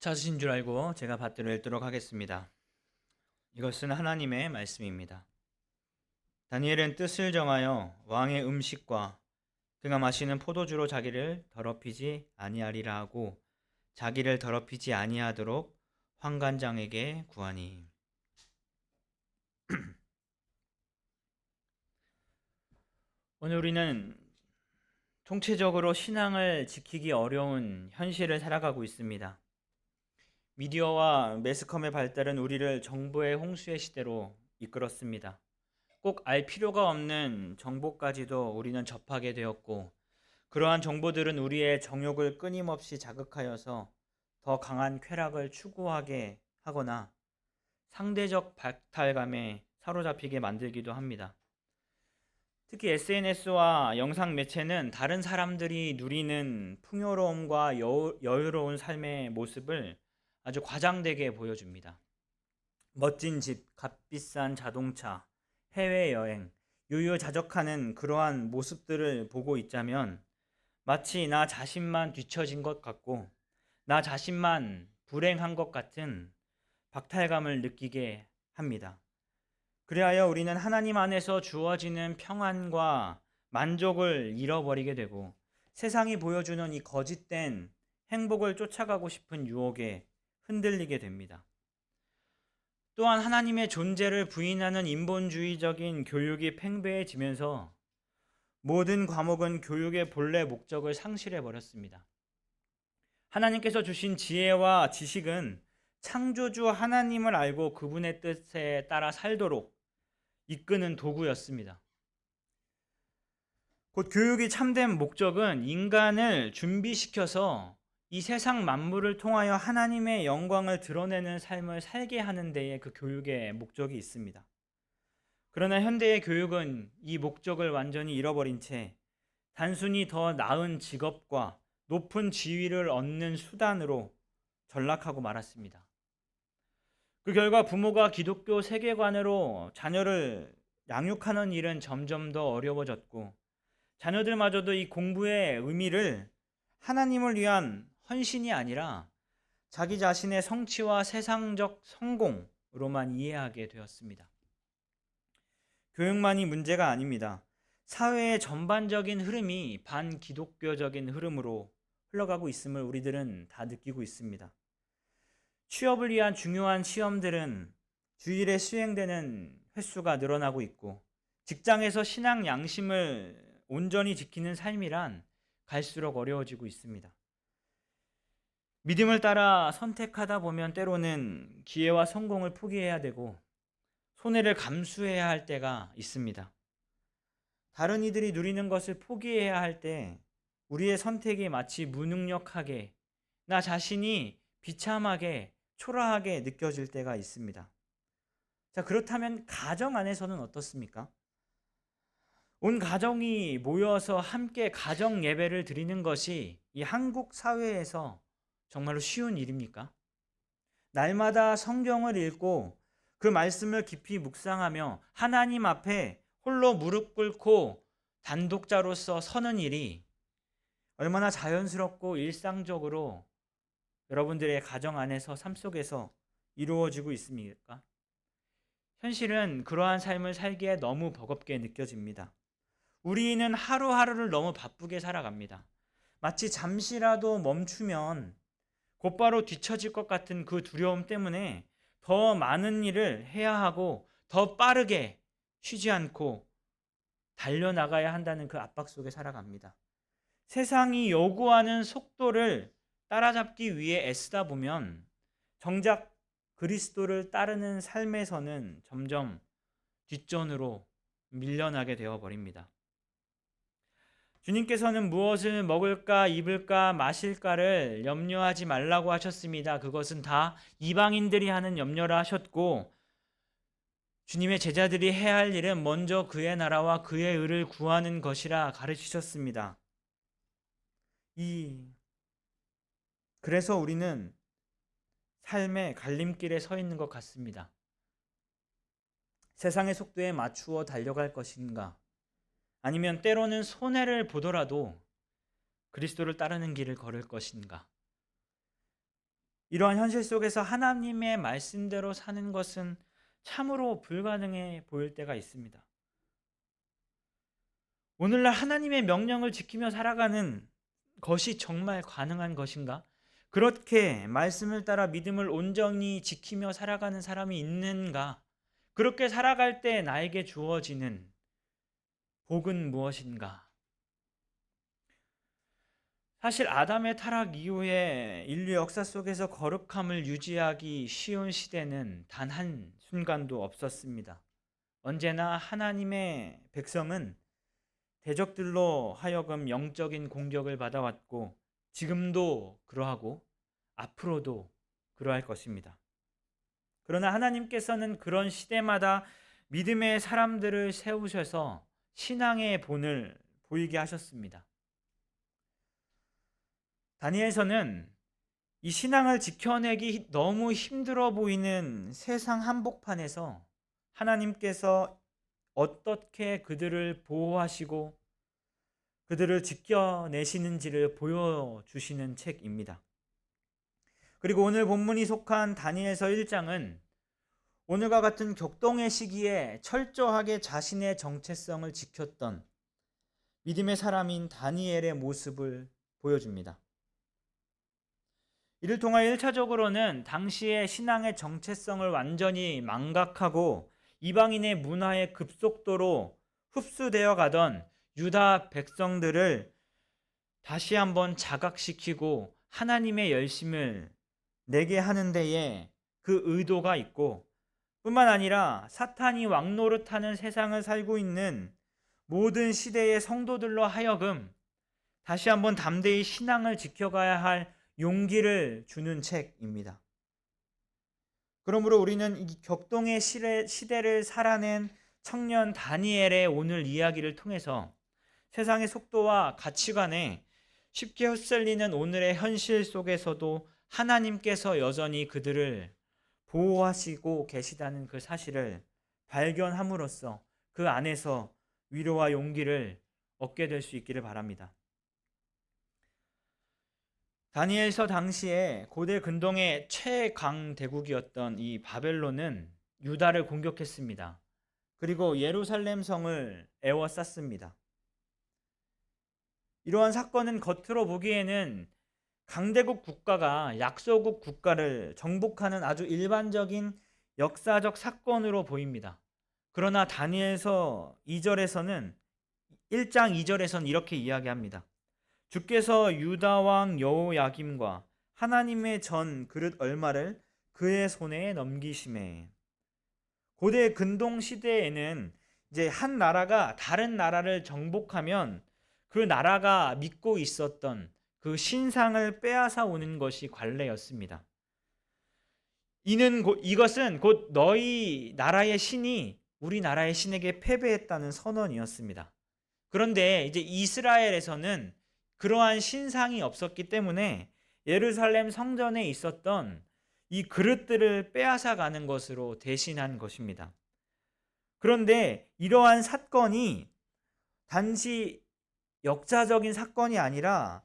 찾으신 줄 알고 제가 받들어 읽도록 하겠습니다. 이것은 하나님의 말씀입니다. 다니엘은 뜻을 정하여 왕의 음식과 그가 마시는 포도주로 자기를 더럽히지 아니하리라 하고 자기를 더럽히지 아니하도록 환관장에게 구하니. 오늘 우리는 통체적으로 신앙을 지키기 어려운 현실을 살아가고 있습니다. 미디어와 매스컴의 발달은 우리를 정보의 홍수의 시대로 이끌었습니다. 꼭 알 필요가 없는 정보까지도 우리는 접하게 되었고, 그러한 정보들은 우리의 정욕을 끊임없이 자극하여서 더 강한 쾌락을 추구하게 하거나 상대적 박탈감에 사로잡히게 만들기도 합니다. 특히 SNS와 영상 매체는 다른 사람들이 누리는 풍요로움과 여유로운 삶의 모습을 아주 과장되게 보여줍니다. 멋진 집, 값비싼 자동차, 해외여행, 유유자적하는 그러한 모습들을 보고 있자면 마치 나 자신만 뒤처진 것 같고 나 자신만 불행한 것 같은 박탈감을 느끼게 합니다. 그리하여 우리는 하나님 안에서 주어지는 평안과 만족을 잃어버리게 되고 세상이 보여주는 이 거짓된 행복을 쫓아가고 싶은 유혹에 흔들리게 됩니다. 또한 하나님의 존재를 부인하는 인본주의적인 교육이 팽배해지면서 모든 과목은 교육의 본래 목적을 상실해 버렸습니다. 하나님께서 주신 지혜와 지식은 창조주 하나님을 알고 그분의 뜻에 따라 살도록 이끄는 도구였습니다. 곧 교육이 참된 목적은 인간을 준비시켜서 이 세상 만물을 통하여 하나님의 영광을 드러내는 삶을 살게 하는 데에 그 교육의 목적이 있습니다. 그러나 현대의 교육은 이 목적을 완전히 잃어버린 채 단순히 더 나은 직업과 높은 지위를 얻는 수단으로 전락하고 말았습니다. 그 결과 부모가 기독교 세계관으로 자녀를 양육하는 일은 점점 더 어려워졌고 자녀들마저도 이 공부의 의미를 하나님을 위한 헌신이 아니라 자기 자신의 성취와 세상적 성공으로만 이해하게 되었습니다. 교육만이 문제가 아닙니다. 사회의 전반적인 흐름이 반기독교적인 흐름으로 흘러가고 있음을 우리들은 다 느끼고 있습니다. 취업을 위한 중요한 시험들은 주일에 수행되는 횟수가 늘어나고 있고 직장에서 신앙 양심을 온전히 지키는 삶이란 갈수록 어려워지고 있습니다. 믿음을 따라 선택하다 보면 때로는 기회와 성공을 포기해야 되고 손해를 감수해야 할 때가 있습니다. 다른 이들이 누리는 것을 포기해야 할 때 우리의 선택이 마치 무능력하게, 나 자신이 비참하게, 초라하게 느껴질 때가 있습니다. 자, 그렇다면 가정 안에서는 어떻습니까? 온 가정이 모여서 함께 가정 예배를 드리는 것이 이 한국 사회에서 정말로 쉬운 일입니까? 날마다 성경을 읽고 그 말씀을 깊이 묵상하며 하나님 앞에 홀로 무릎 꿇고 단독자로서 서는 일이 얼마나 자연스럽고 일상적으로 여러분들의 가정 안에서 삶 속에서 이루어지고 있습니까? 현실은 그러한 삶을 살기에 너무 버겁게 느껴집니다. 우리는 하루하루를 너무 바쁘게 살아갑니다. 마치 잠시라도 멈추면 곧바로 뒤처질 것 같은 그 두려움 때문에 더 많은 일을 해야 하고 더 빠르게 쉬지 않고 달려나가야 한다는 그 압박 속에 살아갑니다. 세상이 요구하는 속도를 따라잡기 위해 애쓰다 보면 정작 그리스도를 따르는 삶에서는 점점 뒷전으로 밀려나게 되어 버립니다. 주님께서는 무엇을 먹을까, 입을까, 마실까를 염려하지 말라고 하셨습니다. 그것은 다 이방인들이 하는 염려라 하셨고, 주님의 제자들이 해야 할 일은 먼저 그의 나라와 그의 의를 구하는 것이라 가르치셨습니다. 그래서 우리는 삶의 갈림길에 서 있는 것 같습니다. 세상의 속도에 맞추어 달려갈 것인가? 아니면 때로는 손해를 보더라도 그리스도를 따르는 길을 걸을 것인가? 이러한 현실 속에서 하나님의 말씀대로 사는 것은 참으로 불가능해 보일 때가 있습니다. 오늘날 하나님의 명령을 지키며 살아가는 것이 정말 가능한 것인가? 그렇게 말씀을 따라 믿음을 온전히 지키며 살아가는 사람이 있는가? 그렇게 살아갈 때 나에게 주어지는 복은 무엇인가? 사실 아담의 타락 이후에 인류 역사 속에서 거룩함을 유지하기 쉬운 시대는 단 한 순간도 없었습니다. 언제나 하나님의 백성은 대적들로 하여금 영적인 공격을 받아왔고 지금도 그러하고 앞으로도 그러할 것입니다. 그러나 하나님께서는 그런 시대마다 믿음의 사람들을 세우셔서 신앙의 본을 보이게 하셨습니다. 다니엘서는 이 신앙을 지켜내기 너무 힘들어 보이는 세상 한복판에서 하나님께서 어떻게 그들을 보호하시고 그들을 지켜내시는지를 보여주시는 책입니다. 그리고 오늘 본문이 속한 다니엘서 1장은 오늘과 같은 격동의 시기에 철저하게 자신의 정체성을 지켰던 믿음의 사람인 다니엘의 모습을 보여줍니다. 이를 통하여 1차적으로는 당시의 신앙의 정체성을 완전히 망각하고 이방인의 문화에 급속도로 흡수되어 가던 유다 백성들을 다시 한번 자각시키고 하나님의 열심을 내게 하는 데에 그 의도가 있고, 뿐만 아니라 사탄이 왕노릇하는 세상을 살고 있는 모든 시대의 성도들로 하여금 다시 한번 담대히 신앙을 지켜가야 할 용기를 주는 책입니다. 그러므로 우리는 이 격동의 시대를 살아낸 청년 다니엘의 오늘 이야기를 통해서 세상의 속도와 가치관에 쉽게 휩쓸리는 오늘의 현실 속에서도 하나님께서 여전히 그들을 보호하시고 계시다는 그 사실을 발견함으로써 그 안에서 위로와 용기를 얻게 될 수 있기를 바랍니다. 다니엘서 당시에 고대 근동의 최강대국이었던 이 바벨론은 유다를 공격했습니다. 그리고 예루살렘 성을 에워쌌습니다. 이러한 사건은 겉으로 보기에는 강대국 국가가 약소국 국가를 정복하는 아주 일반적인 역사적 사건으로 보입니다. 그러나 다니엘서 2절에서는 1장 2절에서는 이렇게 이야기합니다. 주께서 유다 왕 여호야김과 하나님의 전 그릇 얼마를 그의 손에 넘기심에. 고대 근동 시대에는 이제 한 나라가 다른 나라를 정복하면 그 나라가 믿고 있었던 그 신상을 빼앗아 오는 것이 관례였습니다. 이것은 곧 너희 나라의 신이 우리 나라의 신에게 패배했다는 선언이었습니다. 그런데 이제 이스라엘에서는 그러한 신상이 없었기 때문에 예루살렘 성전에 있었던 이 그릇들을 빼앗아 가는 것으로 대신한 것입니다. 그런데 이러한 사건이 단지 역사적인 사건이 아니라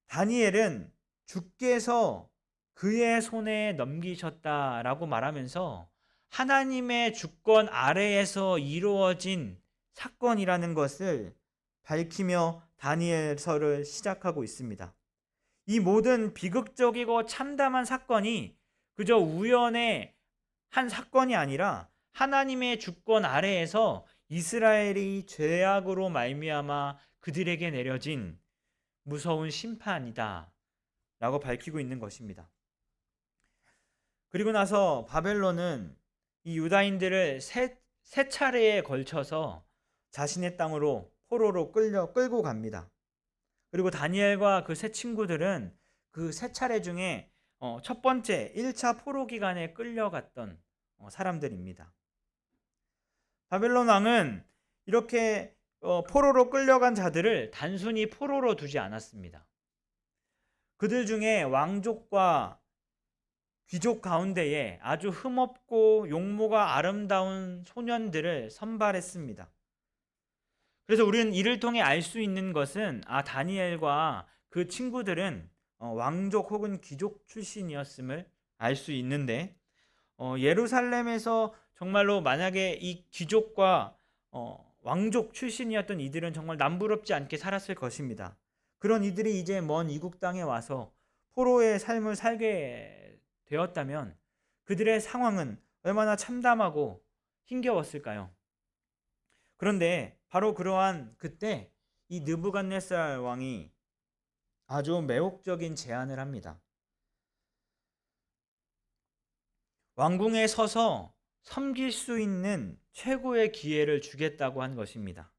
다니엘은 주께서 그의 손에 넘기셨다라고 말하면서 하나님의 주권 아래에서 이루어진 사건이라는 것을 밝히며 다니엘서를 시작하고 있습니다. 이 모든 비극적이고 참담한 사건이 그저 우연의 한 사건이 아니라 하나님의 주권 아래에서 이스라엘이 죄악으로 말미암아 그들에게 내려진 무서운 심판이다 라고 밝히고 있는 것입니다. 그리고 나서 바벨론은 이 유다인들을 세 차례에 걸쳐서 자신의 땅으로 포로로 끌고 갑니다. 그리고 다니엘과 그 세 친구들은 그 세 차례 중에 첫 번째 1차 포로 기간에 끌려갔던 사람들입니다. 바벨론 왕은 이렇게 포로로 끌려간 자들을 단순히 포로로 두지 않았습니다. 그들 중에 왕족과 귀족 가운데에 아주 흠없고 용모가 아름다운 소년들을 선발했습니다. 그래서 우리는 이를 통해 알 수 있는 것은 다니엘과 그 친구들은 왕족 혹은 귀족 출신이었음을 알 수 있는데, 예루살렘에서 정말로 만약에 이 귀족과 왕족 출신이었던 이들은 정말 남부럽지 않게 살았을 것입니다. 그런 이들이 이제 먼 이국 땅에 와서 포로의 삶을 살게 되었다면 그들의 상황은 얼마나 참담하고 힘겨웠을까요? 그런데 바로 그러한 그때 이 느부갓네살 왕이 아주 매혹적인 제안을 합니다. 왕궁에 서서 섬길 수 있는 최고의 기회를 주겠다고 한 것입니다.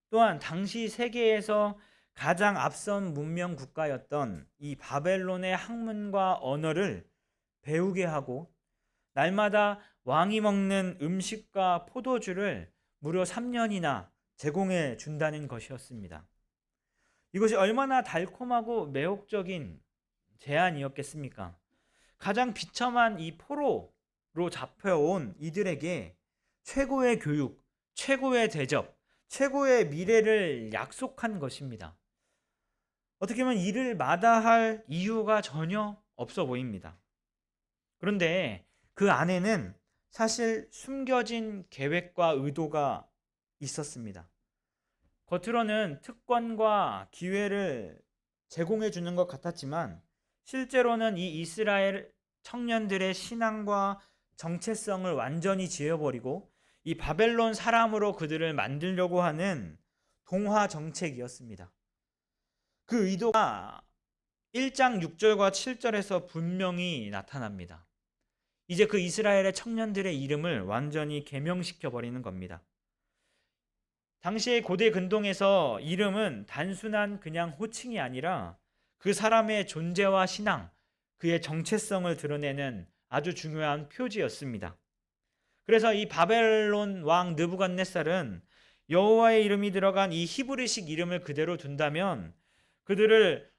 또한 당시 세계에서 가장 앞선 문명 국가였던 이 바벨론의 학문과 언어를 배우게 하고 날마다 왕이 먹는 음식과 포도주를 무려 3년이나 제공해 준다는 것이었습니다. 이것이 얼마나 달콤하고 매혹적인 제안이었겠습니까? 가장 비참한 이 포로로 잡혀온 이들에게 최고의 교육, 최고의 대접, 최고의 미래를 약속한 것입니다. 어떻게 보면 이를 마다할 이유가 전혀 없어 보입니다. 그런데 그 안에는 사실 숨겨진 계획과 의도가 있었습니다. 겉으로는 특권과 기회를 제공해 주는 것 같았지만 실제로는 이 이스라엘 청년들의 신앙과 정체성을 완전히 지워버리고 이 바벨론 사람으로 그들을 만들려고 하는 동화 정책이었습니다. 그 의도가 1장 6절과 7절에서 분명히 나타납니다. 이제 그 이스라엘의 청년들의 이름을 완전히 개명시켜 버리는 겁니다. 당시의 고대 근동에서 이름은 단순한 그냥 호칭이 아니라 그 사람의 존재와 신앙, 그의 정체성을 드러내는 아주 중요한 표지였습니다. 그래서 이 바벨론 왕 느부갓네살은 여호와의 이름이 들어간 이 히브리식 이름을 그대로 둔다면 그들을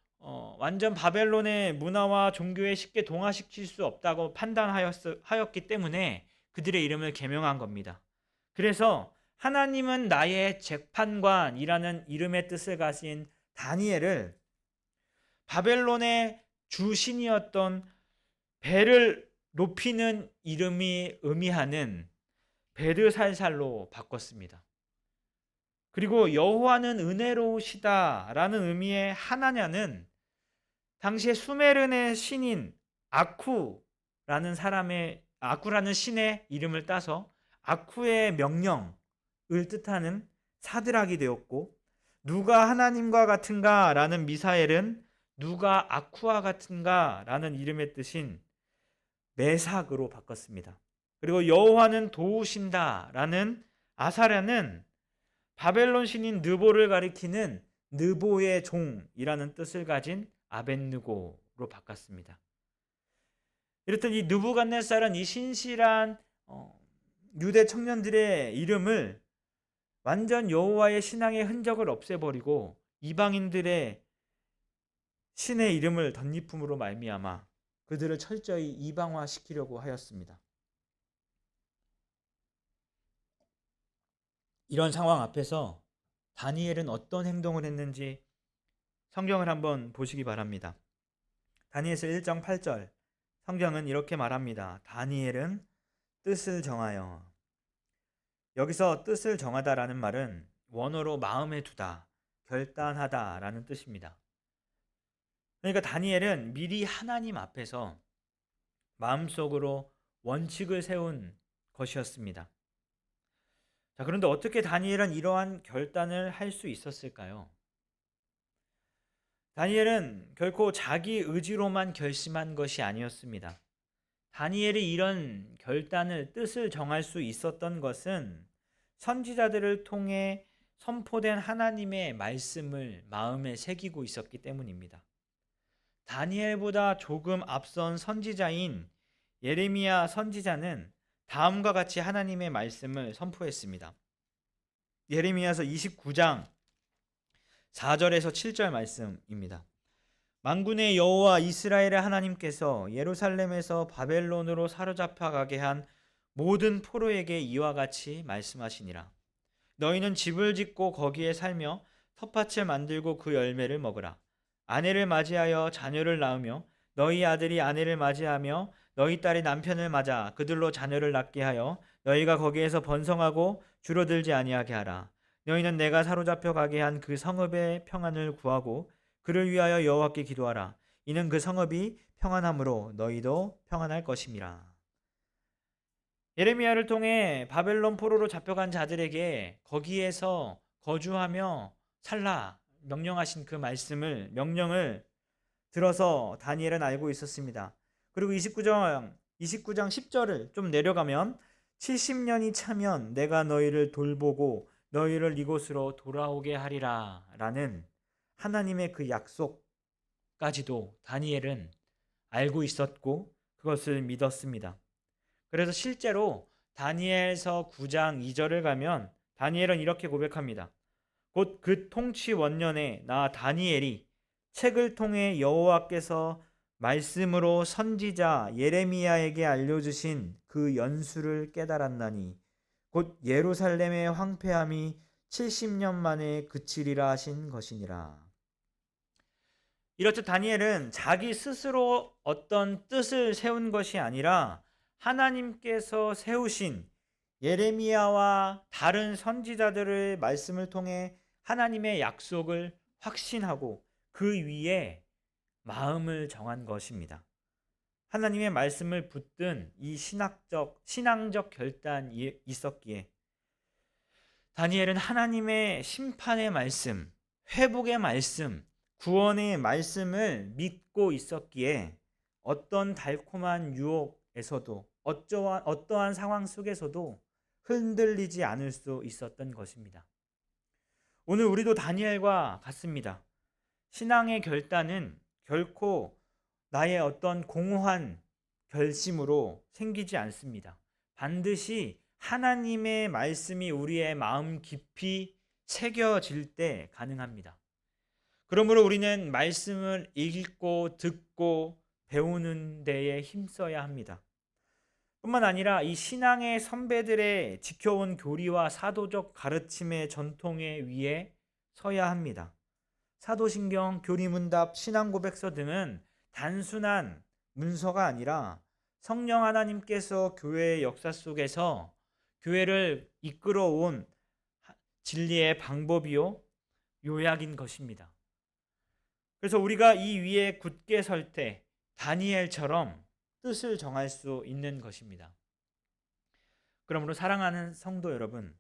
완전 바벨론의 문화와 종교에 쉽게 동화시킬 수 없다고 판단하였기 때문에 그들의 이름을 개명한 겁니다. 그래서 하나님은 나의 재판관이라는 이름의 뜻을 가진 다니엘을 바벨론의 주신이었던 벨을 높이는 이름이 의미하는 베르살살로 바꿨습니다. 그리고 여호와는 은혜로우시다라는 의미의 하나냐는 당시에 수메르의 신인 아쿠라는 신의 이름을 따서 아쿠의 명령을 뜻하는 사드락이 되었고, 누가 하나님과 같은가라는 미사엘은 누가 아쿠와 같은가라는 이름의 뜻인 메삭으로 바꿨습니다. 그리고 여호와는 도우신다라는 아사랴는 바벨론 신인 느보를 가리키는 느보의 종이라는 뜻을 가진 아벳느고로 바꿨습니다. 이렇듯 이 느부갓네살은 이 신실한 유대 청년들의 이름을 완전 여호와의 신앙의 흔적을 없애버리고 이방인들의 신의 이름을 덧입음으로 말미암아 그들을 철저히 이방화시키려고 하였습니다. 이런 상황 앞에서 다니엘은 어떤 행동을 했는지 성경을 한번 보시기 바랍니다. 다니엘서 1장 8절 성경은 이렇게 말합니다. 다니엘은 뜻을 정하여. 여기서 뜻을 정하다라는 말은 원어로 마음에 두다, 결단하다라는 뜻입니다. 그러니까 다니엘은 미리 하나님 앞에서 마음속으로 원칙을 세운 것이었습니다. 자, 그런데 어떻게 다니엘은 이러한 결단을 할 수 있었을까요? 다니엘은 결코 자기 의지로만 결심한 것이 아니었습니다. 다니엘이 이런 뜻을 정할 수 있었던 것은 선지자들을 통해 선포된 하나님의 말씀을 마음에 새기고 있었기 때문입니다. 다니엘보다 조금 앞선 선지자인 예레미야 선지자는 다음과 같이 하나님의 말씀을 선포했습니다. 예레미야서 29장 4절에서 7절 말씀입니다. 만군의 여호와 이스라엘의 하나님께서 예루살렘에서 바벨론으로 사로잡혀 가게 한 모든 포로에게 이와 같이 말씀하시니라. 너희는 집을 짓고 거기에 살며 텃밭을 만들고 그 열매를 먹으라. 아내를 맞이하여 자녀를 낳으며 너희 아들이 아내를 맞이하며 너희 딸이 남편을 맞아 그들로 자녀를 낳게 하여 너희가 거기에서 번성하고 줄어들지 아니하게 하라. 너희는 내가 사로잡혀 가게 한 그 성읍의 평안을 구하고 그를 위하여 여호와께 기도하라. 이는 그 성읍이 평안함으로 너희도 평안할 것임이라. 예레미야를 통해 바벨론 포로로 잡혀간 자들에게 거기에서 거주하며 살라 명령하신 그 명령을 들어서 다니엘은 알고 있었습니다. 그리고 29장 10절을 좀 내려가면 70년이 차면 내가 너희를 돌보고 너희를 이곳으로 돌아오게 하리라 라는 하나님의 그 약속까지도 다니엘은 알고 있었고 그것을 믿었습니다. 그래서 실제로 다니엘서 9장 2절을 가면 다니엘은 이렇게 고백합니다. 곧 그 통치 원년에 나 다니엘이 책을 통해 여호와께서 말씀으로 선지자 예레미야에게 알려주신 그 연수를 깨달았나니 곧 예루살렘의 황폐함이 70년 만에 그치리라 하신 것이니라. 이렇듯 다니엘은 자기 스스로 어떤 뜻을 세운 것이 아니라 하나님께서 세우신 예레미야와 다른 선지자들의 말씀을 통해 하나님의 약속을 확신하고 그 위에 마음을 정한 것입니다. 하나님의 말씀을 붙든 이 신앙적 결단이 있었기에 다니엘은 하나님의 심판의 말씀, 회복의 말씀, 구원의 말씀을 믿고 있었기에 어떤 달콤한 유혹에서도 어떠한 상황 속에서도 흔들리지 않을 수 있었던 것입니다. 오늘 우리도 다니엘과 같습니다. 신앙의 결단은 결코 나의 어떤 공허한 결심으로 생기지 않습니다. 반드시 하나님의 말씀이 우리의 마음 깊이 새겨질 때 가능합니다. 그러므로 우리는 말씀을 읽고 듣고 배우는 데에 힘써야 합니다. 뿐만 아니라 이 신앙의 선배들의 지켜온 교리와 사도적 가르침의 전통에 위에 서야 합니다. 사도신경, 교리문답, 신앙고백서 등은 단순한 문서가 아니라 성령 하나님께서 교회의 역사 속에서 교회를 이끌어온 진리의 방법이요 요약인 것입니다. 그래서 우리가 이 위에 굳게 설 때 다니엘처럼 뜻을 정할 수 있는 것입니다. 그러므로 사랑하는 성도 여러분,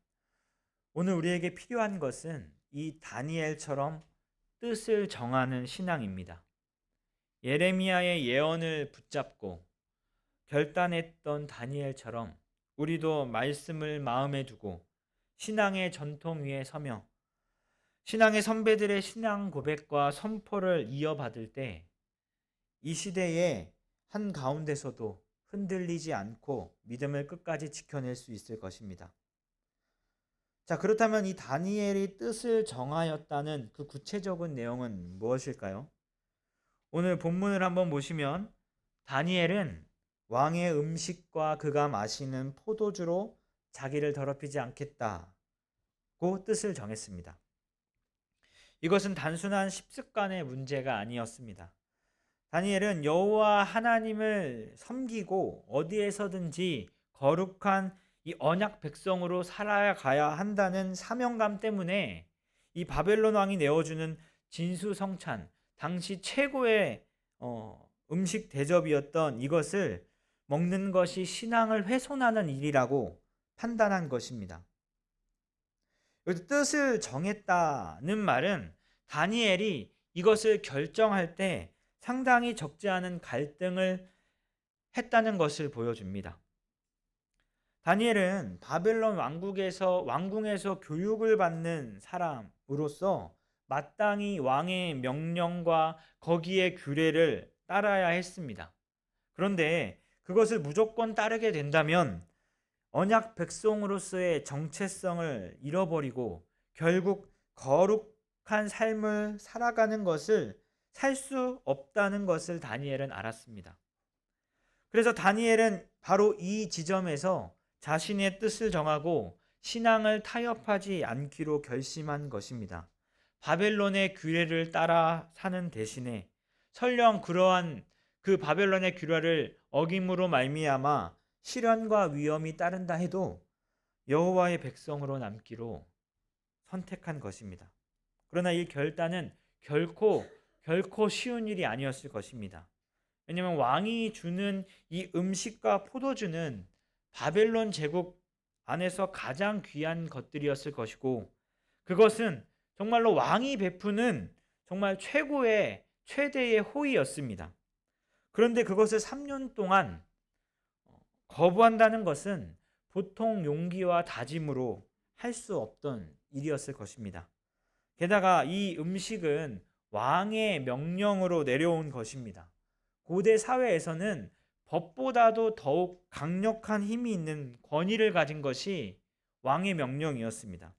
오늘 우리에게 필요한 것은 이 다니엘처럼 뜻을 정하는 신앙입니다. 예레미야의 예언을 붙잡고 결단했던 다니엘처럼 우리도 말씀을 마음에 두고 신앙의 전통 위에 서며 신앙의 선배들의 신앙 고백과 선포를 이어받을 때 이 시대의 한 가운데서도 흔들리지 않고 믿음을 끝까지 지켜낼 수 있을 것입니다. 자, 그렇다면 이 다니엘이 뜻을 정하였다는 그 구체적인 내용은 무엇일까요? 오늘 본문을 한번 보시면 다니엘은 왕의 음식과 그가 마시는 포도주로 자기를 더럽히지 않겠다고 뜻을 정했습니다. 이것은 단순한 식습관의 문제가 아니었습니다. 다니엘은 여호와 하나님을 섬기고 어디에서든지 거룩한 이 언약 백성으로 살아가야 한다는 사명감 때문에 이 바벨론 왕이 내어주는 진수성찬, 당시 최고의 음식 대접이었던 이것을 먹는 것이 신앙을 훼손하는 일이라고 판단한 것입니다. 여기서 뜻을 정했다는 말은 다니엘이 이것을 결정할 때 상당히 적지 않은 갈등을 했다는 것을 보여줍니다. 다니엘은 바벨론 왕궁에서 교육을 받는 사람으로서 마땅히 왕의 명령과 거기에 규례를 따라야 했습니다. 그런데 그것을 무조건 따르게 된다면 언약 백성으로서의 정체성을 잃어버리고 결국 거룩한 삶을 살아가는 것을 살 수 없다는 것을 다니엘은 알았습니다. 그래서 다니엘은 바로 이 지점에서 자신의 뜻을 정하고 신앙을 타협하지 않기로 결심한 것입니다. 바벨론의 규례를 따라 사는 대신에 설령 그러한 그 바벨론의 규례를 어김으로 말미암아 시련과 위험이 따른다 해도 여호와의 백성으로 남기로 선택한 것입니다. 그러나 이 결단은 결코 쉬운 일이 아니었을 것입니다. 왜냐하면 왕이 주는 이 음식과 포도주는 바벨론 제국 안에서 가장 귀한 것들이었을 것이고, 그것은 정말로 왕이 베푸는 정말 최대의 호의였습니다. 그런데 그것을 3년 동안 거부한다는 것은 보통 용기와 다짐으로 할 수 없던 일이었을 것입니다. 게다가 이 음식은 왕의 명령으로 내려온 것입니다. 고대 사회에서는 법보다도 더욱 강력한 힘이 있는 권위를 가진 것이 왕의 명령이었습니다.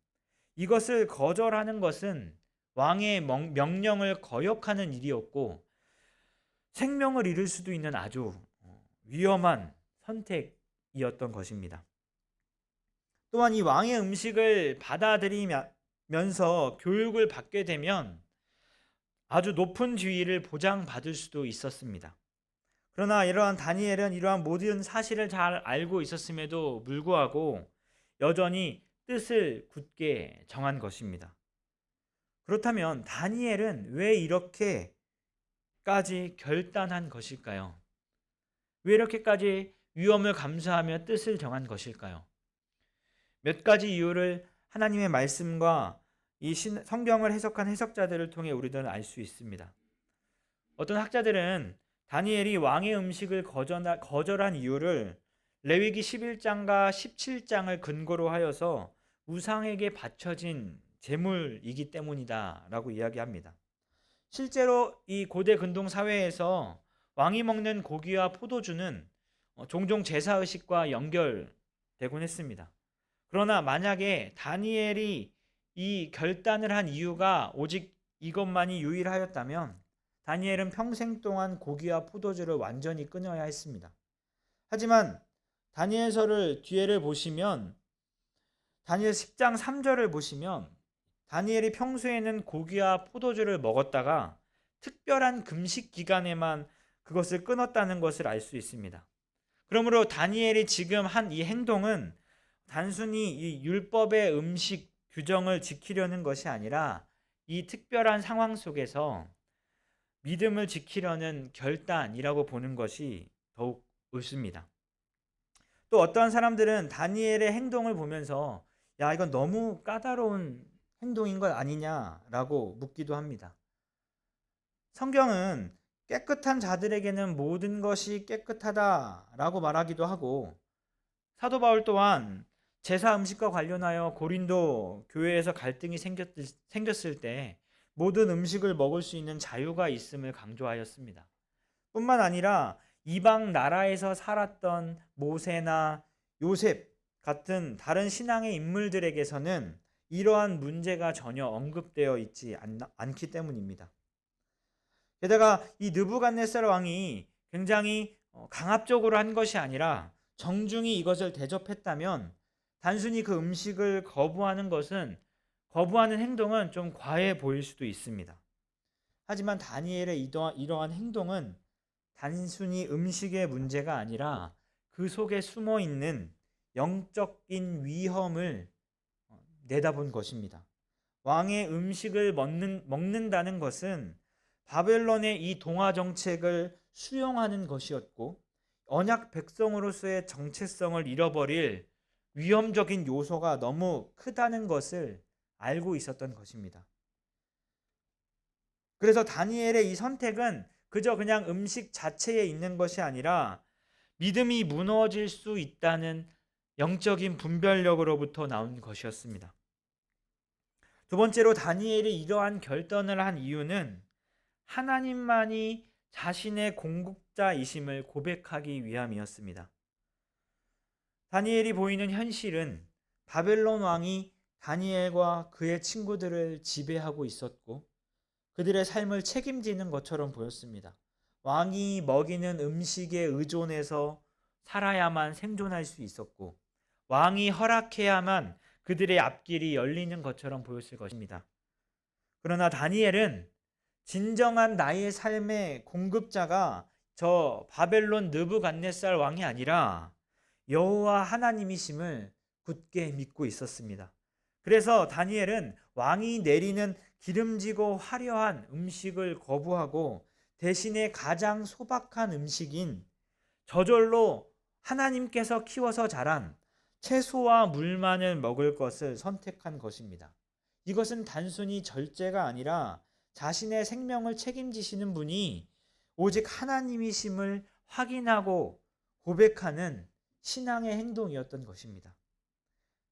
이것을 거절하는 것은 왕의 명령을 거역하는 일이었고, 생명을 잃을 수도 있는 아주 위험한 선택이었던 것입니다. 또한 이 왕의 음식을 받아들이면서 교육을 받게 되면 아주 높은 지위를 보장받을 수도 있었습니다. 그러나 이러한 다니엘은 이러한 모든 사실을 잘 알고 있었음에도 불구하고 여전히 뜻을 굳게 정한 것입니다. 그렇다면 다니엘은 왜 이렇게까지 결단한 것일까요? 왜 이렇게까지 위험을 감수하며 뜻을 정한 것일까요? 몇 가지 이유를 하나님의 말씀과 이 성경을 해석한 해석자들을 통해 우리들은 알 수 있습니다. 어떤 학자들은 다니엘이 왕의 음식을 거절한 이유를 레위기 11장과 17장을 근거로 하여서 우상에게 바쳐진 제물이기 때문이다라고 이야기합니다. 실제로 이 고대 근동 사회에서 왕이 먹는 고기와 포도주는 종종 제사의식과 연결되곤 했습니다. 그러나 만약에 다니엘이 이 결단을 한 이유가 오직 이것만이 유일하였다면 다니엘은 평생 동안 고기와 포도주를 완전히 끊어야 했습니다. 하지만 다니엘서를 뒤에를 보시면 다니엘 10장 3절을 보시면 다니엘이 평소에는 고기와 포도주를 먹었다가 특별한 금식 기간에만 그것을 끊었다는 것을 알 수 있습니다. 그러므로 다니엘이 지금 한 이 행동은 단순히 이 율법의 음식 규정을 지키려는 것이 아니라 이 특별한 상황 속에서 믿음을 지키려는 결단이라고 보는 것이 더욱 옳습니다. 또 어떠한 사람들은 다니엘의 행동을 보면서 야, 이건 너무 까다로운 행동인 것 아니냐라고 묻기도 합니다. 성경은 깨끗한 자들에게는 모든 것이 깨끗하다라고 말하기도 하고, 사도 바울 또한 제사 음식과 관련하여 고린도 교회에서 갈등이 생겼을 때 모든 음식을 먹을 수 있는 자유가 있음을 강조하였습니다. 뿐만 아니라 이방 나라에서 살았던 모세나 요셉 같은 다른 신앙의 인물들에게서는 이러한 문제가 전혀 언급되어 있지 않기 때문입니다. 게다가 이 느부갓네살 왕이 굉장히 강압적으로 한 것이 아니라 정중히 이것을 대접했다면 단순히 그 음식을 거부하는 행동은 좀 과해 보일 수도 있습니다. 하지만 다니엘의 이러한 행동은 단순히 음식의 문제가 아니라 그 속에 숨어 있는 영적인 위험을 내다본 것입니다. 왕의 음식을 먹는다는 것은 바벨론의 이 동화 정책을 수용하는 것이었고, 언약 백성으로서의 정체성을 잃어버릴 위험적인 요소가 너무 크다는 것을 알고 있었던 것입니다. 그래서 다니엘의 이 선택은 그냥 음식 자체에 있는 것이 아니라 믿음이 무너질 수 있다는 영적인 분별력으로부터 나온 것이었습니다. 두 번째로 다니엘이 이러한 결단을 한 이유는 하나님만이 자신의 공급자이심을 고백하기 위함이었습니다. 다니엘이 보이는 현실은 바벨론 왕이 다니엘과 그의 친구들을 지배하고 있었고 그들의 삶을 책임지는 것처럼 보였습니다. 왕이 먹이는 음식에 의존해서 살아야만 생존할 수 있었고 왕이 허락해야만 그들의 앞길이 열리는 것처럼 보였을 것입니다. 그러나 다니엘은 진정한 나의 삶의 공급자가 저 바벨론 느부갓네살 왕이 아니라 여호와 하나님이심을 굳게 믿고 있었습니다. 그래서 다니엘은 왕이 내리는 기름지고 화려한 음식을 거부하고 대신에 가장 소박한 음식인 저절로 하나님께서 키워서 자란 채소와 물만을 먹을 것을 선택한 것입니다. 이것은 단순히 절제가 아니라 자신의 생명을 책임지시는 분이 오직 하나님이심을 확인하고 고백하는 신앙의 행동이었던 것입니다.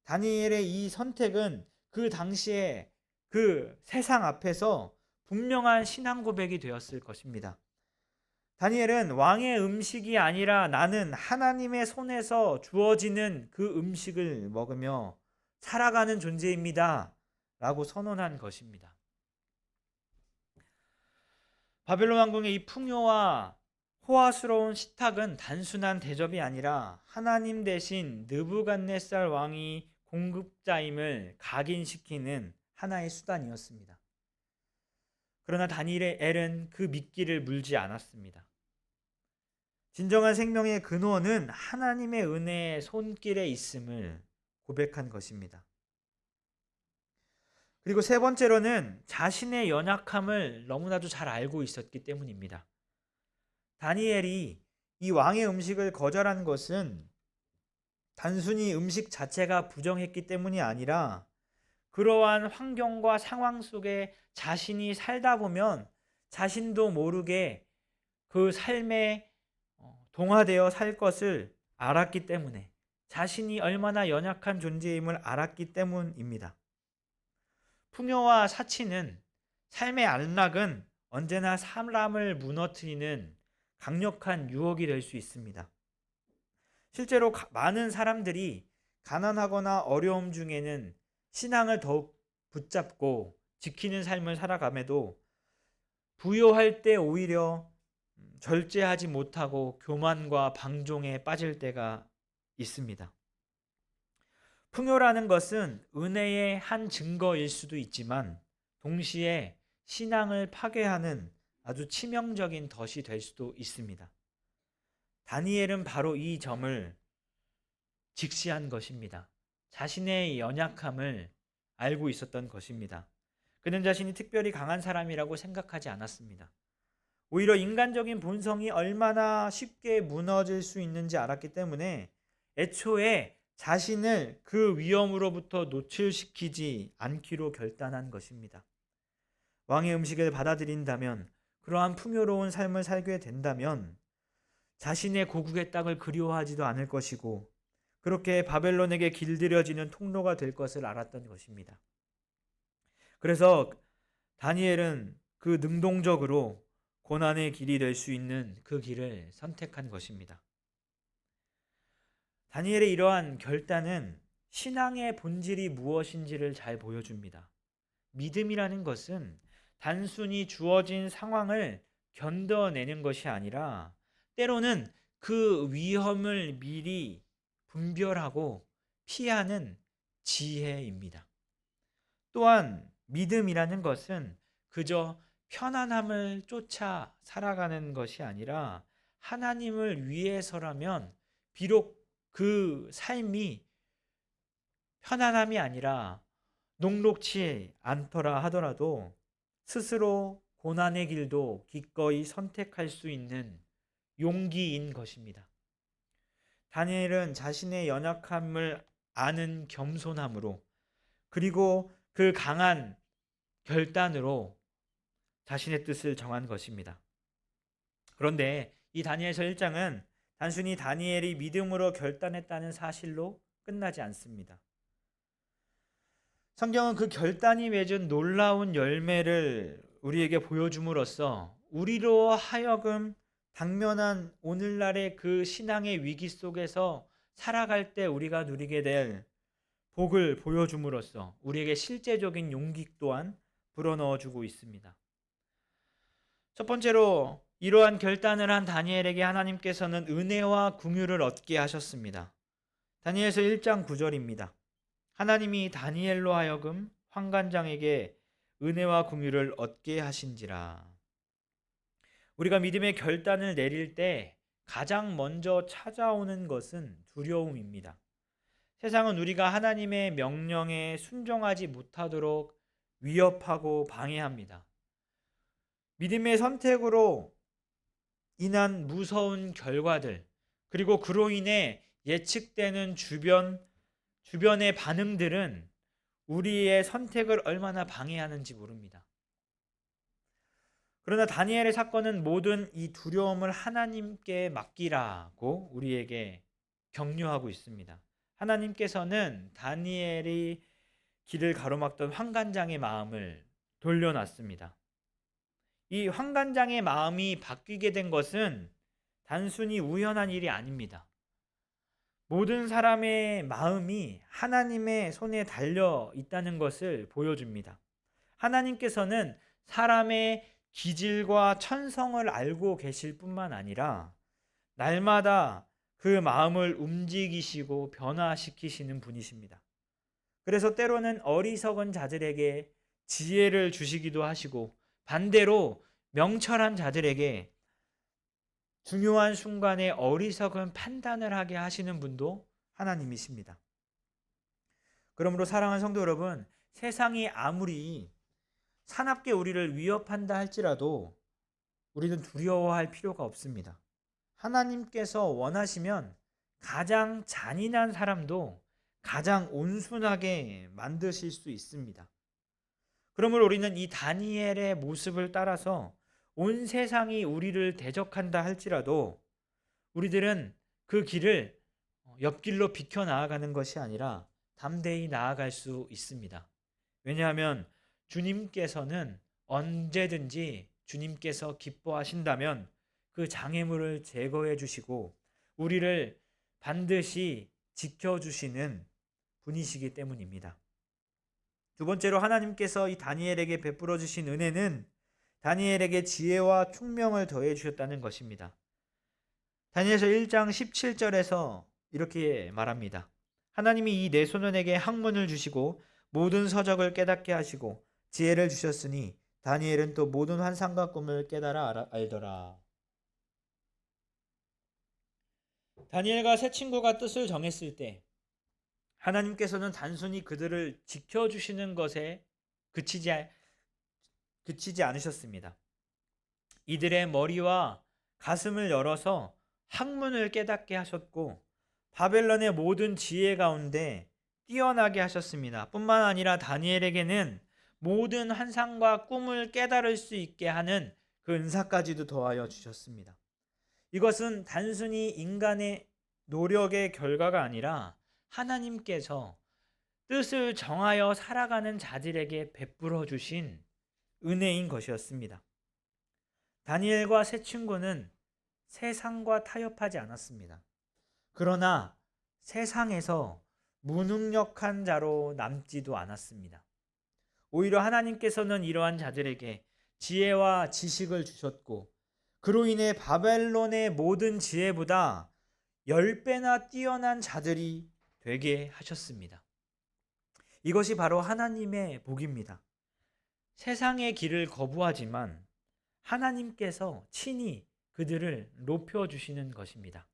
다니엘의 이 선택은 그 당시에 그 세상 앞에서 분명한 신앙 고백이 되었을 것입니다. 다니엘은 왕의 음식이 아니라 나는 하나님의 손에서 주어지는 그 음식을 먹으며 살아가는 존재입니다. 라고 선언한 것입니다. 바벨론 왕궁의 이 풍요와 호화스러운 식탁은 단순한 대접이 아니라 하나님 대신 느부갓네살 왕이 공급자임을 각인시키는 하나의 수단이었습니다. 그러나 다니엘의 엘은 그 미끼를 물지 않았습니다. 진정한 생명의 근원은 하나님의 은혜의 손길에 있음을 고백한 것입니다. 그리고 세 번째로는 자신의 연약함을 너무나도 잘 알고 있었기 때문입니다. 다니엘이 이 왕의 음식을 거절한 것은 단순히 음식 자체가 부정했기 때문이 아니라 그러한 환경과 상황 속에 자신이 살다 보면 자신도 모르게 그 삶에 동화되어 살 것을 알았기 때문에, 자신이 얼마나 연약한 존재임을 알았기 때문입니다. 풍요와 사치는, 삶의 안락은 언제나 사람을 무너뜨리는 강력한 유혹이 될 수 있습니다. 실제로 많은 사람들이 가난하거나 어려움 중에는 신앙을 더욱 붙잡고 지키는 삶을 살아감에도 부요할 때 오히려 절제하지 못하고 교만과 방종에 빠질 때가 있습니다. 풍요라는 것은 은혜의 한 증거일 수도 있지만 동시에 신앙을 파괴하는 아주 치명적인 덫이 될 수도 있습니다. 다니엘은 바로 이 점을 직시한 것입니다. 자신의 연약함을 알고 있었던 것입니다. 그는 자신이 특별히 강한 사람이라고 생각하지 않았습니다. 오히려 인간적인 본성이 얼마나 쉽게 무너질 수 있는지 알았기 때문에 애초에 자신을 그 위험으로부터 노출시키지 않기로 결단한 것입니다. 왕의 음식을 받아들인다면, 그러한 풍요로운 삶을 살게 된다면 자신의 고국의 땅을 그리워하지도 않을 것이고 그렇게 바벨론에게 길들여지는 통로가 될 것을 알았던 것입니다. 그래서 다니엘은 그 능동적으로 고난의 길이 될 수 있는 그 길을 선택한 것입니다. 다니엘의 이러한 결단은 신앙의 본질이 무엇인지를 잘 보여줍니다. 믿음이라는 것은 단순히 주어진 상황을 견뎌내는 것이 아니라 때로는 그 위험을 미리 분별하고 피하는 지혜입니다. 또한 믿음이라는 것은 그저 편안함을 쫓아 살아가는 것이 아니라 하나님을 위해서라면 비록 그 삶이 편안함이 아니라 녹록치 않더라 하더라도 스스로 고난의 길도 기꺼이 선택할 수 있는 용기인 것입니다. 다니엘은 자신의 연약함을 아는 겸손함으로 그리고 그 강한 결단으로 자신의 뜻을 정한 것입니다. 그런데 이 다니엘서 1장은 단순히 다니엘이 믿음으로 결단했다는 사실로 끝나지 않습니다. 성경은 그 결단이 맺은 놀라운 열매를 우리에게 보여줌으로써 우리로 하여금 당면한 오늘날의 그 신앙의 위기 속에서 살아갈 때 우리가 누리게 될 복을 보여줌으로써 우리에게 실제적인 용기 또한 불어넣어주고 있습니다. 첫 번째로 이러한 결단을 한 다니엘에게 하나님께서는 은혜와 긍휼을 얻게 하셨습니다. 다니엘서 1장 9절입니다. 하나님이 다니엘로 하여금 환관장에게 은혜와 긍휼을 얻게 하신지라. 우리가 믿음의 결단을 내릴 때 가장 먼저 찾아오는 것은 두려움입니다. 세상은 우리가 하나님의 명령에 순종하지 못하도록 위협하고 방해합니다. 믿음의 선택으로 인한 무서운 결과들, 그리고 그로 인해 예측되는 주변의 반응들은 우리의 선택을 얼마나 방해하는지 모릅니다. 그러나 다니엘의 사건은 모든 이 두려움을 하나님께 맡기라고 우리에게 격려하고 있습니다. 하나님께서는 다니엘이 길을 가로막던 환관장의 마음을 돌려놨습니다. 이 환관장의 마음이 바뀌게 된 것은 단순히 우연한 일이 아닙니다. 모든 사람의 마음이 하나님의 손에 달려 있다는 것을 보여줍니다. 하나님께서는 사람의 기질과 천성을 알고 계실 뿐만 아니라 날마다 그 마음을 움직이시고 변화시키시는 분이십니다. 그래서 때로는 어리석은 자들에게 지혜를 주시기도 하시고, 반대로 명철한 자들에게 중요한 순간에 어리석은 판단을 하게 하시는 분도 하나님이십니다. 그러므로 사랑하는 성도 여러분, 세상이 아무리 사납게 우리를 위협한다 할지라도 우리는 두려워할 필요가 없습니다. 하나님께서 원하시면 가장 잔인한 사람도 가장 온순하게 만드실 수 있습니다. 그러므로 우리는 이 다니엘의 모습을 따라서 온 세상이 우리를 대적한다 할지라도 우리들은 그 길을 옆길로 비켜 나아가는 것이 아니라 담대히 나아갈 수 있습니다. 왜냐하면 주님께서는 언제든지 주님께서 기뻐하신다면 그 장애물을 제거해 주시고 우리를 반드시 지켜주시는 분이시기 때문입니다. 두 번째로 하나님께서 이 다니엘에게 베풀어 주신 은혜는 다니엘에게 지혜와 총명을 더해 주셨다는 것입니다. 다니엘서 1장 17절에서 이렇게 말합니다. 하나님이 이 내 소년에게 학문을 주시고 모든 서적을 깨닫게 하시고 지혜를 주셨으니 다니엘은 또 모든 환상과 꿈을 깨달아 알더라. 다니엘과 세 친구가 뜻을 정했을 때 하나님께서는 단순히 그들을 지켜주시는 것에 그치지 않으셨습니다. 이들의 머리와 가슴을 열어서 학문을 깨닫게 하셨고 바벨론의 모든 지혜 가운데 뛰어나게 하셨습니다. 뿐만 아니라 다니엘에게는 모든 환상과 꿈을 깨달을 수 있게 하는 그 은사까지도 더하여 주셨습니다. 이것은 단순히 인간의 노력의 결과가 아니라 하나님께서 뜻을 정하여 살아가는 자들에게 베풀어 주신 은혜인 것이었습니다. 다니엘과 세 친구는 세상과 타협하지 않았습니다. 그러나 세상에서 무능력한 자로 남지도 않았습니다. 오히려 하나님께서는 이러한 자들에게 지혜와 지식을 주셨고 그로 인해 바벨론의 모든 지혜보다 10배나 뛰어난 자들이 되게 하셨습니다. 이것이 바로 하나님의 복입니다. 세상의 길을 거부하지만 하나님께서 친히 그들을 높여주시는 것입니다.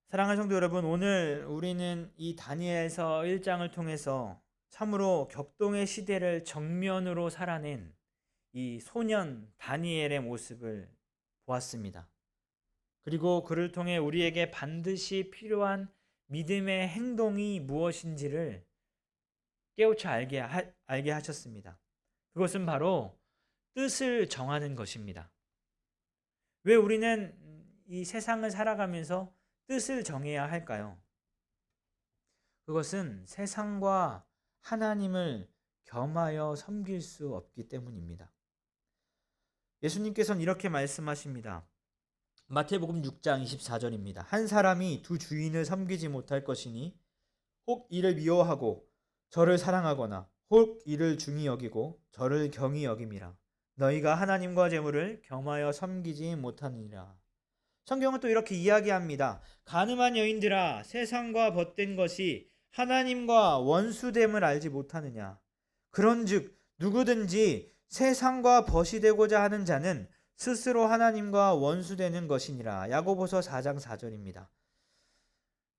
사랑하는 성도 여러분, 오늘 우리는 이 다니엘서 1장을 통해서 참으로 격동의 시대를 정면으로 살아낸 이 소년 다니엘의 모습을 보았습니다. 그리고 그를 통해 우리에게 반드시 필요한 믿음의 행동이 무엇인지를 깨우쳐 알게 하셨습니다. 그것은 바로 뜻을 정하는 것입니다. 왜 우리는 이 세상을 살아가면서 뜻을 정해야 할까요? 그것은 세상과 하나님을 겸하여 섬길 수 없기 때문입니다. 예수님께서는 이렇게 말씀하십니다. 마태복음 6장 24절입니다. 한 사람이 두 주인을 섬기지 못할 것이니 혹 이를 미워하고 저를 사랑하거나 혹 이를 중히 여기고 저를 경히 여김이라. 너희가 하나님과 재물을 겸하여 섬기지 못하느니라. 성경은 또 이렇게 이야기합니다. 가늠한 여인들아, 세상과 벗된 것이 하나님과 원수됨을 알지 못하느냐. 그런즉 누구든지 세상과 벗이 되고자 하는 자는 스스로 하나님과 원수되는 것이니라. 야고보서 4장 4절입니다.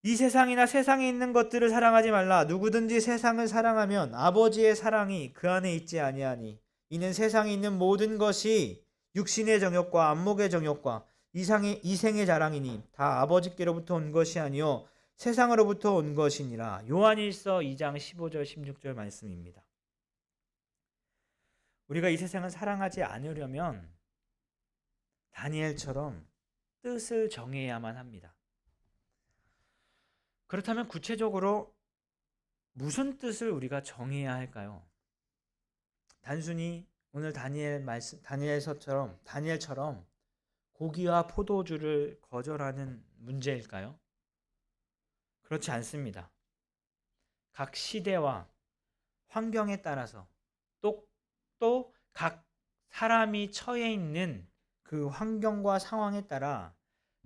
이 세상이나 세상에 있는 것들을 사랑하지 말라. 누구든지 세상을 사랑하면 아버지의 사랑이 그 안에 있지 아니하니. 이는 세상에 있는 모든 것이 육신의 정욕과 안목의 정욕과 이생의 자랑이니 다 아버지께로부터 온 것이 아니요 세상으로부터 온 것이니라. 요한일서 2장 15절 16절 말씀입니다. 우리가 이 세상을 사랑하지 않으려면 다니엘처럼 뜻을 정해야만 합니다. 그렇다면 구체적으로 무슨 뜻을 우리가 정해야 할까요? 단순히 오늘 다니엘처럼 고기와 포도주를 거절하는 문제일까요? 그렇지 않습니다. 각 시대와 환경에 따라서 또 각 사람이 처해 있는 그 환경과 상황에 따라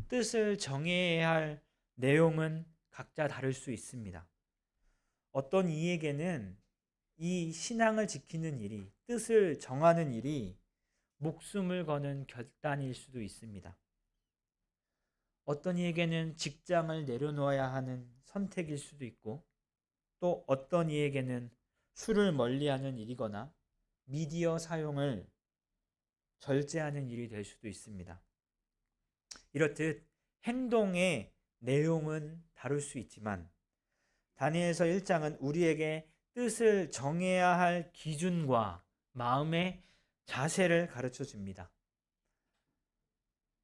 뜻을 정해야 할 내용은 각자 다를 수 있습니다. 어떤 이에게는 이 신앙을 지키는 일이, 뜻을 정하는 일이 목숨을 거는 결단일 수도 있습니다. 어떤 이에게는 직장을 내려놓아야 하는 선택일 수도 있고, 또 어떤 이에게는 술을 멀리하는 일이거나 미디어 사용을 절제하는 일이 될 수도 있습니다. 이렇듯 행동의 내용은 다를 수 있지만 다니엘서 1장은 우리에게 뜻을 정해야 할 기준과 마음의 자세를 가르쳐 줍니다.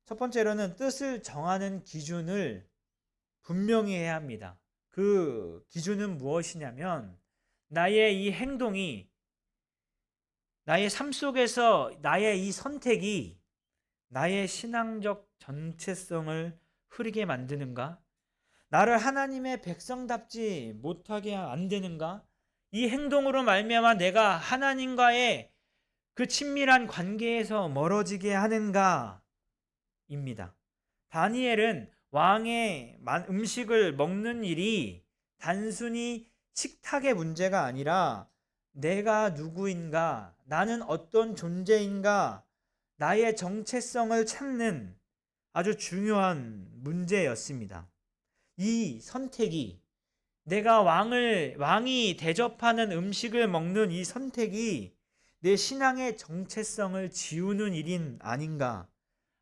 첫 번째로는 뜻을 정하는 기준을 분명히 해야 합니다. 그 기준은 무엇이냐면 나의 이 행동이, 나의 삶 속에서 나의 이 선택이 나의 신앙적 전체성을 흐리게 만드는가? 나를 하나님의 백성답지 못하게 안 되는가? 이 행동으로 말미암아 내가 하나님과의 그 친밀한 관계에서 멀어지게 하는가? 입니다. 다니엘은 왕의 음식을 먹는 일이 단순히 식탁의 문제가 아니라 내가 누구인가, 나는 어떤 존재인가, 나의 정체성을 찾는 아주 중요한 문제였습니다. 이 선택이, 내가 왕이 대접하는 음식을 먹는 이 선택이 내 신앙의 정체성을 지우는 일인 아닌가,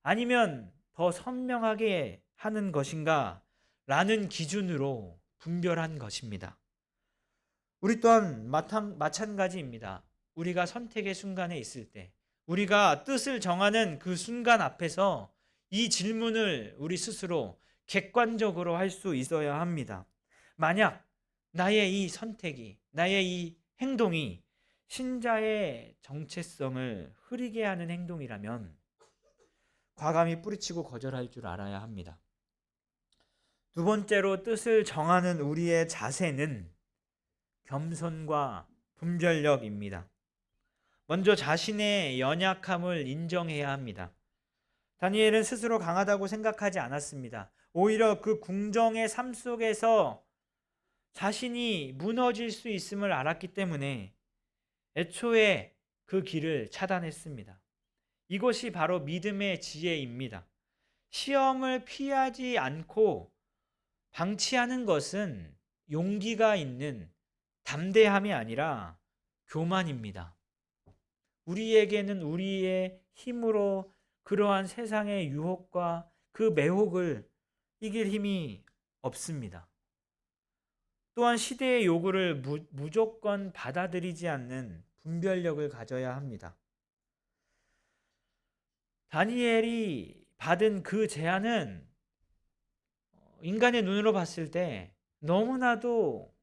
아니면 더 선명하게 하는 것인가 라는 기준으로 분별한 것입니다. 우리 또한 마찬가지입니다. 우리가 선택의 순간에 있을 때, 우리가 뜻을 정하는 그 순간 앞에서 이 질문을 우리 스스로 객관적으로 할 수 있어야 합니다. 만약 나의 이 선택이, 나의 이 행동이 신자의 정체성을 흐리게 하는 행동이라면 과감히 뿌리치고 거절할 줄 알아야 합니다. 두 번째로 뜻을 정하는 우리의 자세는 겸손과 분별력입니다. 먼저 자신의 연약함을 인정해야 합니다. 다니엘은 스스로 강하다고 생각하지 않았습니다. 오히려 그 궁정의 삶 속에서 자신이 무너질 수 있음을 알았기 때문에 애초에 그 길을 차단했습니다. 이것이 바로 믿음의 지혜입니다. 시험을 피하지 않고 방치하는 것은 용기가 있는 담대함이 아니라 교만입니다. 우리에게는 우리의 힘으로 그러한 세상의 유혹과 그 매혹을 이길 힘이 없습니다. 또한 시대의 요구를 무조건 받아들이지 않는 분별력을 가져야 합니다. 다니엘이 받은 그 제안은 인간의 눈으로 봤을 때 너무나도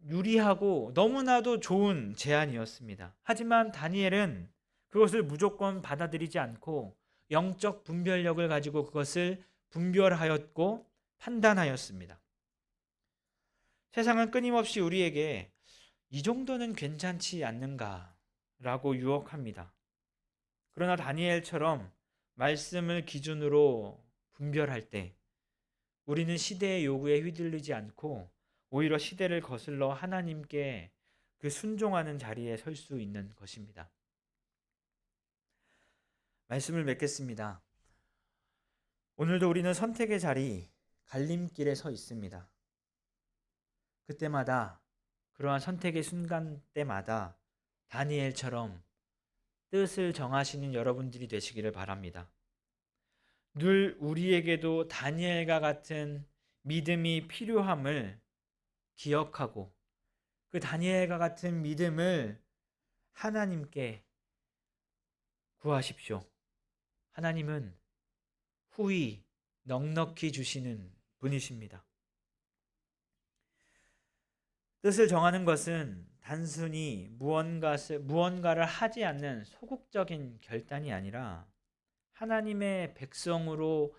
유리하고 너무나도 좋은 제안이었습니다. 하지만 다니엘은 그것을 무조건 받아들이지 않고 영적 분별력을 가지고 그것을 분별하였고 판단하였습니다. 세상은 끊임없이 우리에게 이 정도는 괜찮지 않는가라고 유혹합니다. 그러나 다니엘처럼 말씀을 기준으로 분별할 때 우리는 시대의 요구에 휘둘리지 않고 오히려 시대를 거슬러 하나님께 그 순종하는 자리에 설 수 있는 것입니다. 말씀을 맺겠습니다. 오늘도 우리는 선택의 자리, 갈림길에 서 있습니다. 그때마다, 그러한 선택의 순간 때마다 다니엘처럼 뜻을 정하시는 여러분들이 되시기를 바랍니다. 늘 우리에게도 다니엘과 같은 믿음이 필요함을 기억하고 그 다니엘과 같은 믿음을 하나님께 구하십시오. 하나님은 후히 넉넉히 주시는 분이십니다. 뜻을 정하는 것은 단순히 무언가를 하지 않는 소극적인 결단이 아니라 하나님의 백성으로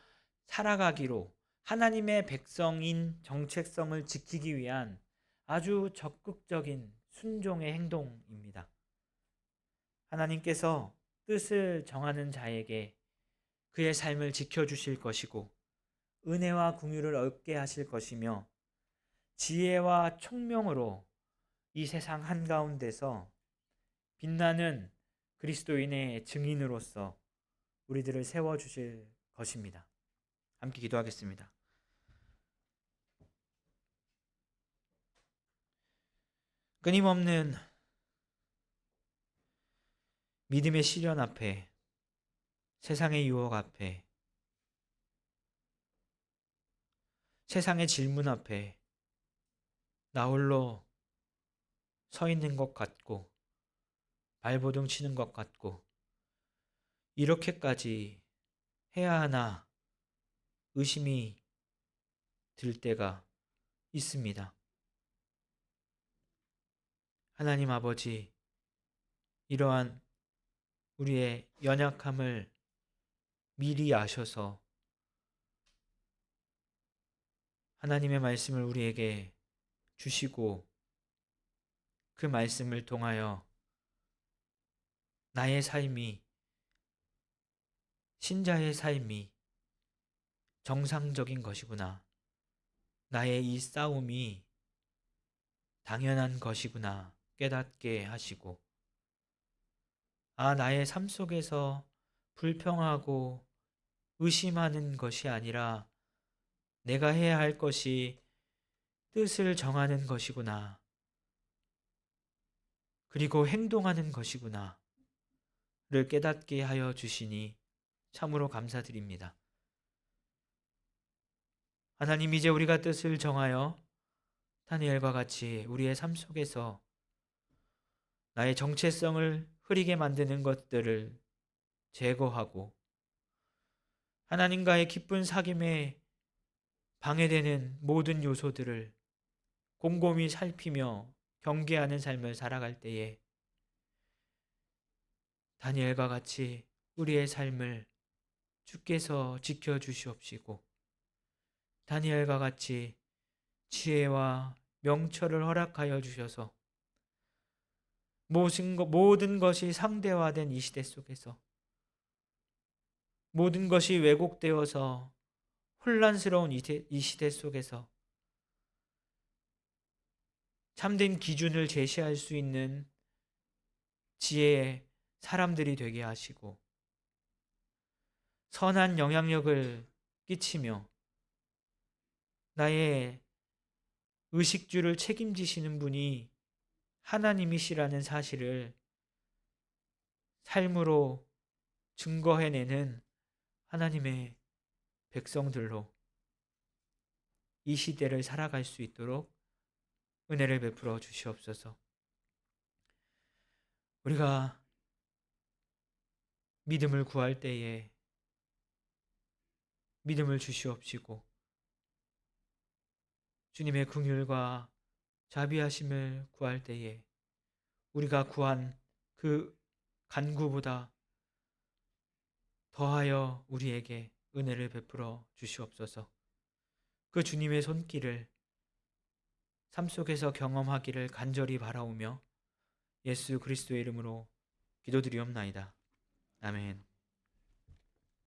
살아가기로, 하나님의 백성인 정체성을 지키기 위한 아주 적극적인 순종의 행동입니다. 하나님께서 뜻을 정하는 자에게 그의 삶을 지켜주실 것이고 은혜와 긍휼을 얻게 하실 것이며 지혜와 총명으로 이 세상 한가운데서 빛나는 그리스도인의 증인으로서 우리들을 세워주실 것입니다. 함께 기도하겠습니다. 끊임없는 믿음의 시련 앞에, 세상의 유혹 앞에, 세상의 질문 앞에 나 홀로 서 있는 것 같고 발버둥 치는 것 같고 이렇게까지 해야 하나 의심이 들 때가 있습니다. 하나님 아버지, 이러한 우리의 연약함을 미리 아셔서 하나님의 말씀을 우리에게 주시고 그 말씀을 통하여 나의 삶이, 신자의 삶이 정상적인 것이구나, 나의 이 싸움이 당연한 것이구나 깨닫게 하시고, 나의 삶 속에서 불평하고 의심하는 것이 아니라 내가 해야 할 것이 뜻을 정하는 것이구나, 그리고 행동하는 것이구나 를 깨닫게 하여 주시니 참으로 감사드립니다. 하나님, 이제 우리가 뜻을 정하여 다니엘과 같이 우리의 삶 속에서 나의 정체성을 흐리게 만드는 것들을 제거하고 하나님과의 기쁜 사귐에 방해되는 모든 요소들을 곰곰이 살피며 경계하는 삶을 살아갈 때에 다니엘과 같이 우리의 삶을 주께서 지켜주시옵시고 다니엘과 같이 지혜와 명철을 허락하여 주셔서 모든 것이 상대화된 이 시대 속에서, 모든 것이 왜곡되어서 혼란스러운 이 시대 속에서 참된 기준을 제시할 수 있는 지혜의 사람들이 되게 하시고 선한 영향력을 끼치며 나의 의식주를 책임지시는 분이 하나님이시라는 사실을 삶으로 증거해내는 하나님의 백성들로 이 시대를 살아갈 수 있도록 은혜를 베풀어 주시옵소서. 우리가 믿음을 구할 때에 믿음을 주시옵시고 주님의 긍휼과 자비하심을 구할 때에 우리가 구한 그 간구보다 더하여 우리에게 은혜를 베풀어 주시옵소서. 그 주님의 손길을 삶 속에서 경험하기를 간절히 바라오며 예수 그리스도의 이름으로 기도드리옵나이다. 아멘.